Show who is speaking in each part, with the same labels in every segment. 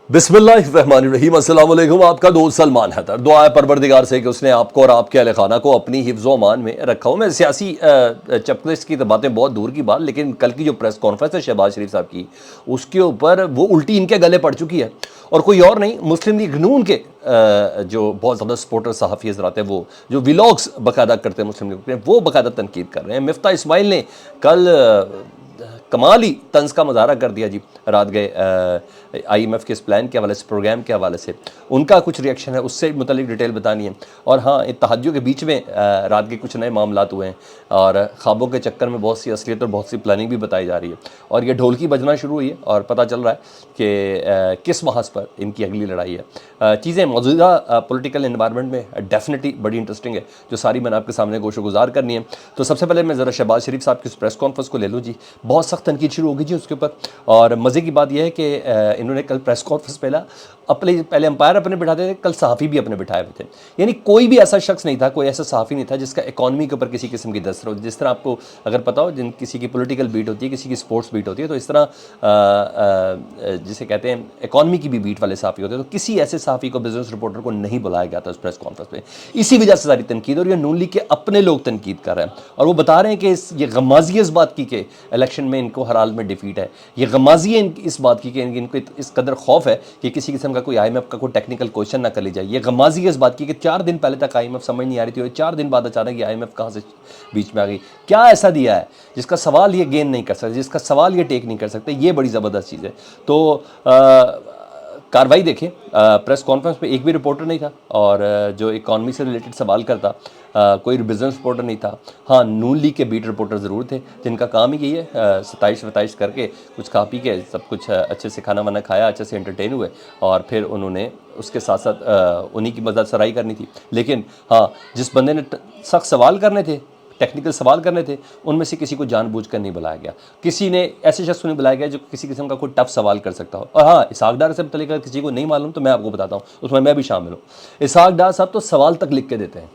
Speaker 1: बिस्मिल्लाहिर्रहमानिर्रहीम, अस्सलाम वालेकुम। आपका दोस्त सलमान हैदर। दुआ है परवरदिगार से कि उसने आपको और आपके अहल खाना को अपनी हिफ्ज़ अमान में रखा हो। मैं सियासी चपलिस्ट की तो बातें बहुत दूर की बात, लेकिन कल की जो प्रेस कॉन्फ्रेंस है शहबाज शरीफ साहब की, उसके ऊपर वो उल्टी इनके गले पड़ चुकी है। और कोई और नहीं, मुस्लिम लीग नून के जो बहुत ज़्यादा सपोर्टर सहाफ़ी हज़रात हैं, वो जो व्लॉग्स बाकायदा करते हैं मुस्लिम लीग के, वो बाकायदा तनकीद कर रहे हैं। मिफ्ता इस्माइल ने कल कमाल ही तंज का मुजाहरा कर दिया जी, रात गए IMF के इस प्लान के हवाले से, प्रोग्राम के हवाले से उनका कुछ रिएक्शन है, उससे मुतलिक डिटेल बतानी है। और हाँ, इत्तेहादियों के बीच में रात के कुछ नए मामलात हुए हैं और ख्वाबों के चक्कर में बहुत सी असलियत और बहुत सी प्लानिंग भी बताई जा रही है। और ये ढोलकी बजना शुरू हुई है और पता चल रहा है कि किस महाज पर इनकी अगली लड़ाई है। चीज़ें मौजूदा पॉलिटिकल इन्वायरमेंट में डेफिनेटली बड़ी इंटरेस्टिंग है, जो सारी मैंने आपके सामने गोशो गुजार करनी है। तो सबसे पहले मैं ज़रा शहबाज शरीफ साहब की प्रेस कॉन्फ्रेंस को ले लूँ जी। बहुत सख्त तनकीद शुरू होगी जी उसके ऊपर। और मज़े की बात यह है कि इन्होंने कल प्रेस कॉन्फ्रेंस पहले अंपायर अपने बिठाते थे, कल सहाफ़ी भी अपने बिठाए हुए थे। यानी कोई भी ऐसा शख्स नहीं था, कोई ऐसा सहाफ़ी नहीं था जिसका इकॉनमी के ऊपर किसी किस्म की दस्तर हो। जिस तरह आपको अगर पता हो, जिन किसी की पॉलिटिकल बीट होती है, किसी की स्पोर्ट्स बीट होती है, तो इस तरह जिसे कहते हैं इकॉनमी की भी बीट वाले सहाफ़ी होते हैं। तो किसी ऐसे सहाफ़ी को, बिजनेस रिपोर्टर को नहीं बुलाया गया था उस प्रेस कॉन्फ्रेंस में। इसी वजह से सारी तनकीद, और ये नून लीग के अपने लोग तनकीद कर रहे हैं और वो बता रहे हैं कि ये गमाजी इस बात की कि इलेक्शन में इनको हर हाल में डिफीट है। ये गमाजी है इस बात की कि इनको इस कदर खौफ है कि किसी किस्म का कोई IMF का कोई टेक्निकल क्वेश्चन ना कर ली जाए। ये गमाजी है इस बात की कि 4 दिन पहले तक IMF समझ नहीं आ रही थी और 4 दिन बाद अचानक ये IMF कहाँ से बीच में आ गई। क्या ऐसा दिया है जिसका सवाल ये गेन नहीं कर सकते, जिसका सवाल ये टेक नहीं कर सकते? ये बड़ी ज़बरदस्त चीज़ है। तो कार्रवाई देखें, प्रेस कॉन्फ्रेंस में एक भी रिपोर्टर नहीं था और जो इकॉनमी से रिलेटेड सवाल करता कोई बिजनेस रिपोर्टर नहीं था। हाँ, नून लीग के बीट रिपोर्टर ज़रूर थे जिनका काम ही यही है, 27 करके कुछ खा पी के सब कुछ अच्छे से खाना वाना खाया, अच्छे से एंटरटेन हुए और फिर उन्होंने उसके साथ साथ उन्हीं की मदद सराही करनी थी। लेकिन हाँ, जिस बंदे ने सख्त सवाल करने थे, टेक्निकल सवाल करने थे, उनमें से किसी को जानबूझकर नहीं बुलाया गया। किसी ने ऐसे शख्स को नहीं बुलाया गया जो किसी किस्म का कोई टफ सवाल कर सकता हो। और हाँ, इसहाक डार से मतलब अगर किसी को नहीं मालूम तो मैं आपको बताता हूँ, उसमें मैं भी शामिल हूँ। इसहाक डार साहब तो सवाल तक लिख के देते हैं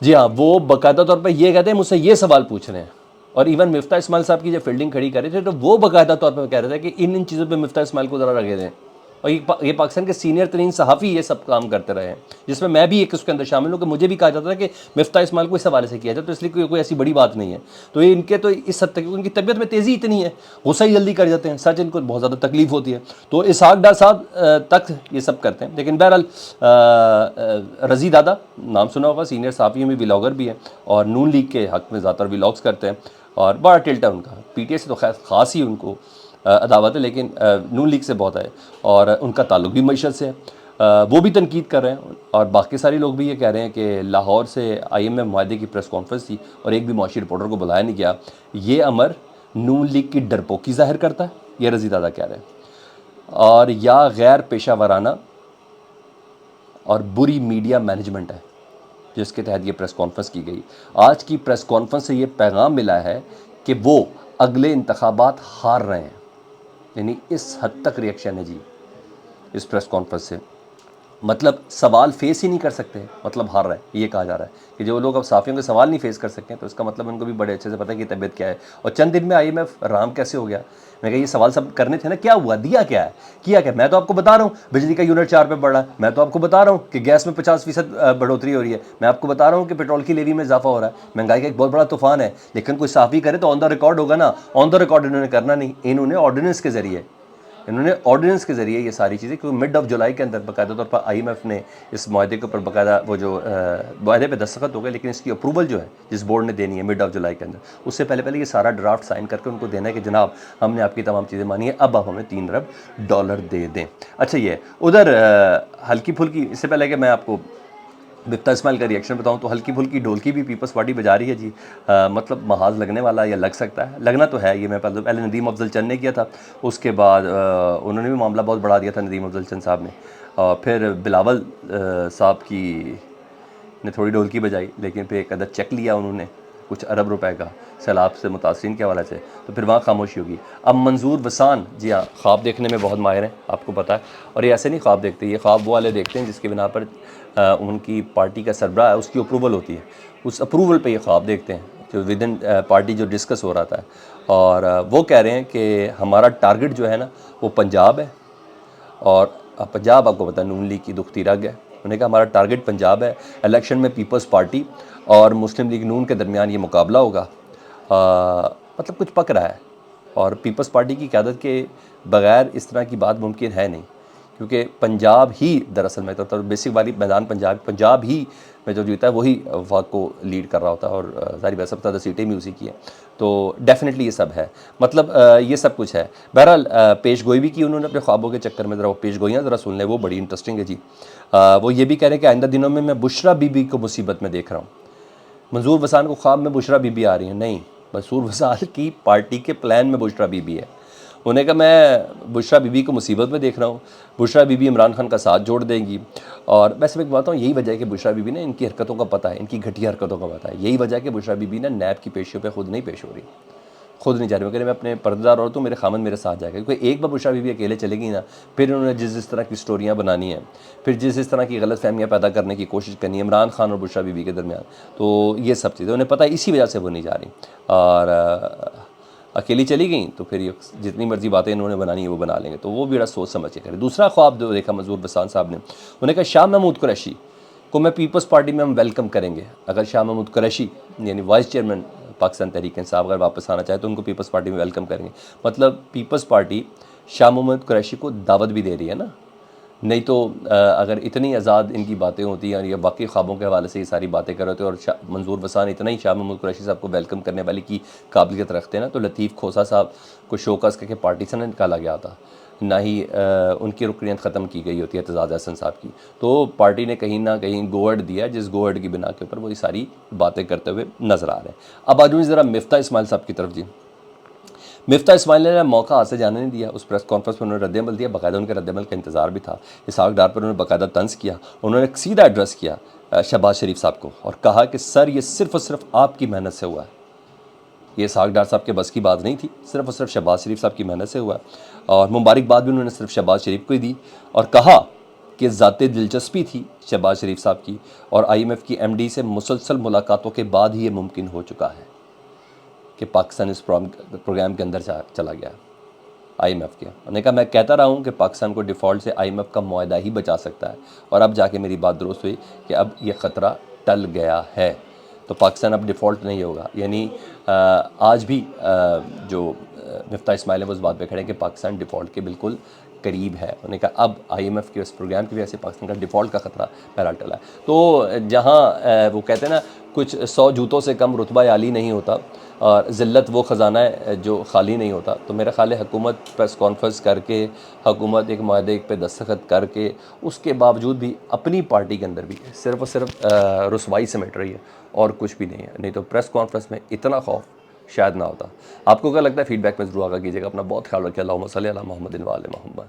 Speaker 1: जी। हाँ, वो बाकायदा तौर पर ये कहते हैं मुझसे ये सवाल पूछ रहे हैं। और इवन मिफ्ता इस्माइल साहब की जब फील्डिंग खड़ी कर रहे थे तो वो बाकायदा तौर पर कह रहे थे कि इन चीज़ों पर मिफ्ता इस्माइल को ज़रा रखे दें। और ये पाकिस्तान के सीनियर तरीन सहाफ़ी ये सब काम करते रहे हैं, जिसमें मैं भी एक उसके अंदर शामिल हूँ कि मुझे भी कहा जाता था कि मिफ्ता इस्माइल को इस हवाले से किया जाए, तो इसलिए कोई ऐसी बड़ी बात नहीं है। तो ये इनके तो इस हद तक उनकी तबीयत में तेज़ी इतनी है, गुस्सा ही जल्दी कर जाते हैं, सच इनको बहुत ज़्यादा तकलीफ होती है। तो इसहाक डार साहब तक ये सब करते हैं। लेकिन बहरहाल रज़ी दादा नाम सुना होगा, सीनियर सहाफ़ी में व्लॉगर भी हैं और नून लीग के हक़ में ज़्यादातर व्लॉग्स करते हैं और बड़ा टिल्ट है उनका। PTI से तो खैर ख़ास ही उनको अदावत है, लेकिन नून लीग से बहुत है और उनका ताल्लुक भी मईशत से है। वो भी तनकीद कर रहे हैं और बाकी सारे लोग भी ये कह रहे हैं कि लाहौर से IMF माहदे की प्रेस कॉन्फ्रेंस थी और एक भी मुआशी रिपोर्टर को बुलाया नहीं गया। ये अमर नून लीग की डरपोकी ज़ाहिर करता है, ये रज़ी दादा कह रहे हैं, और या गैर पेशा वराना और बुरी मीडिया मैनेजमेंट है जिसके तहत ये प्रेस कॉन्फ्रेंस की गई। आज की प्रेस कॉन्फ्रेंस से ये पैगाम मिला है कि वो अगले इंतखाबात हार रहे हैं। यानी इस हद तक रिएक्शन है जी इस प्रेस कॉन्फ्रेंस से। मतलब सवाल फेस ही नहीं कर सकते, मतलब हार रहा है। ये कहा जा रहा है कि जो लोग अब साफियों के सवाल नहीं फेस कर सकते तो इसका मतलब उनको भी बड़े अच्छे से पता है कि तबीयत क्या है। और चंद दिन में IMF राम कैसे हो गया। मैं कहा ये सवाल सब करने थे ना, क्या हुआ, दिया क्या है, किया क्या? मैं तो आपको बता रहा हूँ बिजली का यूनिट 4 पे बढ़ रहा है, मैं तो आपको बता रहा हूँ कि गैस में 50% बढ़ोतरी हो रही है, मैं आपको बता रहा हूँ कि पेट्रोल की लेवी में इजाफा हो रहा है, महंगाई का एक बहुत बड़ा तूफान है। लेकिन कोई साफ़ी करे तो ऑन द रिकॉर्ड होगा ना। ऑन द रिकॉर्ड इन्होंने करना नहीं, इन्होंने ऑर्डिनेंस के ज़रिए ये सारी चीज़ें, क्योंकि मिड ऑफ जुलाई के अंदर बाकायदा तौर पर IMF ने इस माहदे के ऊपर बाकायदा वो जो माहदे पे दस्तखत हो गए, लेकिन इसकी अप्रूवल जो है जिस बोर्ड ने देनी है मिड ऑफ जुलाई के अंदर, उससे पहले ये सारा ड्राफ्ट साइन करके उनको देना है कि जनाब हमने आपकी तमाम चीज़ें मानी है, अब आप हमें $3 अरब दे दें। अच्छा, ये उधर हल्की फुल्की, इससे पहले कि मैं आपको मिफ्ता इस्माइल का रिएक्शन बताऊं तो हल्की फुल्की ढोलकी भी पीपल्स पार्टी बजा रही है जी। मतलब महाज लगने वाला या लग सकता है, लगना तो है। ये मैं पहले नदीम अफजल चंद ने किया था, उसके बाद उन्होंने भी मामला बहुत बढ़ा दिया था नदीम अफजल चंद साहब ने, और फिर बिलावल साहब की ने थोड़ी ढोलकी बजाई, लेकिन फिर एक अदद चेक लिया उन्होंने कुछ अरब रुपए का सैलाब से मुतासरीन के हवाले से, तो फिर वहाँ खामोशी होगी। अब मंजूर वसान, जी हाँ, ख्वाब देखने में बहुत माहिर हैं, आपको पता है। और ये ऐसे नहीं ख्वाब देखते, ये ख्वाब वो वाले देखते हैं जिसके बिना पर उनकी पार्टी का सरबराह है उसकी अप्रूवल होती है, उस अप्रूवल पे ये ख्वाब देखते हैं जो विद इन पार्टी जो डिस्कस हो रहा था। और वो कह रहे हैं कि हमारा टारगेट जो है ना वो पंजाब है, और पंजाब आपको पता है नून लीग की दुखती रग है। उन्होंने कहा हमारा टारगेट पंजाब है, इलेक्शन में पीपल्स पार्टी और मुस्लिम लीग नून के दरमियान ये मुकाबला होगा। मतलब कुछ पक रहा है और पीपल्स पार्टी की क़यादत के बग़ैर इस तरह की बात मुमकिन है नहीं, क्योंकि पंजाब ही दरअसल में तो बेसिक वाली मैदान पंजाब ही में जो जीता है वही वफाक को लीड कर रहा होता है और सारी वैसे ज़्यादा सीटें भी उसी की हैं। तो डेफिनेटली ये सब है, मतलब ये सब कुछ है। बहरहाल पेश गोई भी की उन्होंने अपने ख्वाबों के चक्कर में, ज़रा वो पेश गोइयाँ ज़रा सुन लें, वो बड़ी इंटरेस्टिंग है जी। वो ये भी कह रहे हैं कि आइंदा दिनों में मैं बुशरा बीबी को मुसीबत में देख रहा हूँ। मंजूर वसान को ख्वाब में बुशरा बीबी आ रही है, नहीं, मंजूर वसान की पार्टी के प्लान में बुशरा बीबी है। उन्होंने कहा मैं बुशरा बीबी को मुसीबत में देख रहा हूँ, बुशरा बीबी इमरान खान का साथ जोड़ देंगी। और वैसे मैं बताता हूँ, यही वजह है कि बुशरा बीबी ने इनकी हरकतों का पता है, इनकी घटिया हरकतों का पता है। यही वजह है कि बुशरा बीबी ना नैब की पेशियों पे खुद नहीं पेश हो रही, खुद नहीं जा रही। मैं अपने पर्देदार औरत हूँ, मेरे खामन मेरे साथ जाएगा, क्योंकि एक बार बुशरा बीबी अकेले चलेगी ना, फिर उन्होंने जिस तरह की स्टोरियाँ बनानी है, फिर जिस तरह की गलत फहमियाँ पैदा करने की कोशिश करनी है इमरान खान और बुशरा बीबी के दरमियान, तो ये सब चीज़ें उन्हें पता है, इसी वजह से वो नहीं जा रही। और अकेली चली गई तो फिर ये जितनी मर्जी बातें इन्होंने बनानी है वो बना लेंगे, तो वो भी बड़ा सोच समझ के करें। दूसरा ख्वाब जो देखा मंजूर वसान साहब ने, उन्होंने कहा शाह महमूद कुरैशी को मैं पीपल्स पार्टी में हम वेलकम करेंगे। अगर शाह महमूद कुरैशी यानी वाइस चेयरमैन पाकिस्तान तहरीक इंसाफ अगर वापस आना चाहे तो उनको पीपल्स पार्टी में वेलकम करेंगे। मतलब पीपल्स पार्टी शाह महमूद कुरैशी को दावत भी दे रही है ना, नहीं तो अगर इतनी आज़ाद इनकी बातें होती हैं या बाकी ख्वाबों के हवाले से ये सारी बातें कर रहे थे और मंजूर वसान इतना ही शाह महमूद कुरैशी साहब को वेलकम करने वाली की काबिलियत रखते हैं ना, तो लतीफ़ खोसा साहब को शोकस करके पार्टी से निकाला गया था, ना ही उनकी रुकनीत ख़त्म की गई होती है एतजाज़ अहसन साहब की। तो पार्टी ने कहीं ना कहीं गोवर्ड दिया, जिस गोवर्ड की बिना के ऊपर वो ये सारी बातें करते हुए नज़र आ रहे हैं। अब आज ज़रा मिफ्ता इस्माइल साहब की तरफ जी। मिफ्ता इस्माइल ने मौका हाथ से जाने नहीं दिया, उस प्रेस कॉन्फ्रेंस में उन्होंने रद्दमल दिया, बाकायदा उनके रद्दमल का इंतजार भी था। इसहाक डार पर उन्होंने बाकायदा तंज किया, उन्होंने सीधा एड्रेस किया शहबाज शरीफ साहब को और कहा कि सर ये सिर्फ़ और सिर्फ आपकी मेहनत से हुआ है, ये इसहाक डार साहब के बस की बात नहीं थी, सिर्फ़ और सिर्फ शहबाज शरीफ साहब की मेहनत से हुआ है। और मुबारकबाद भी उन्होंने सिर्फ शहबाज शरीफ को ही दी और कहा कि ज़ाती दिलचस्पी थी शहबाज शरीफ साहब की और IMF की MD से मुसलसल मुलाकातों के बाद ही ये मुमकिन हो चुका है कि पाकिस्तान इस प्रोग्राम के अंदर चला गया IMF के। उन्होंने कहा मैं कहता रहा हूँ कि पाकिस्तान को डिफ़ॉल्ट से IMF का मुआहदा ही बचा सकता है और अब जाके मेरी बात दुरुस्त हुई कि अब ये ख़तरा टल गया है, तो पाकिस्तान अब डिफ़ॉल्ट नहीं होगा। यानी आज भी जो मिफ्ता इस्माइल है वो उस बात पे खड़े हैं कि पाकिस्तान डिफ़ॉल्ट के बिल्कुल करीब है। उन्होंने कहा अब IMF के उस प्रोग्राम की वजह से पाकिस्तान का डिफ़ॉल्ट का ख़तरा बहरहाल टला है। तो जहाँ वो कहते हैं ना कुछ 100 जूतों से कम रुतबा आली नहीं होता और ज़िल्लत वो ख़जाना है जो खाली नहीं होता, तो मेरा ख़्याल है हुकूमत प्रेस कॉन्फ्रेंस करके, हुकूमत एक मुआहदे पे दस्तखत करके, उसके बावजूद भी अपनी पार्टी के अंदर भी सिर्फ़ और सिर्फ रुसवाई समेट रही है और कुछ भी नहीं है। नहीं तो प्रेस कॉन्फ्रेंस में इतना खौफ शायद ना होता। आपको क्या लगता है? फीडबैक में ज़रूर आगा कीजिएगा। अपना बहुत ख्याल रखिए। अल्लाहुम्मा सल्ली अला मुहम्मदिन व आले मुहम्मद।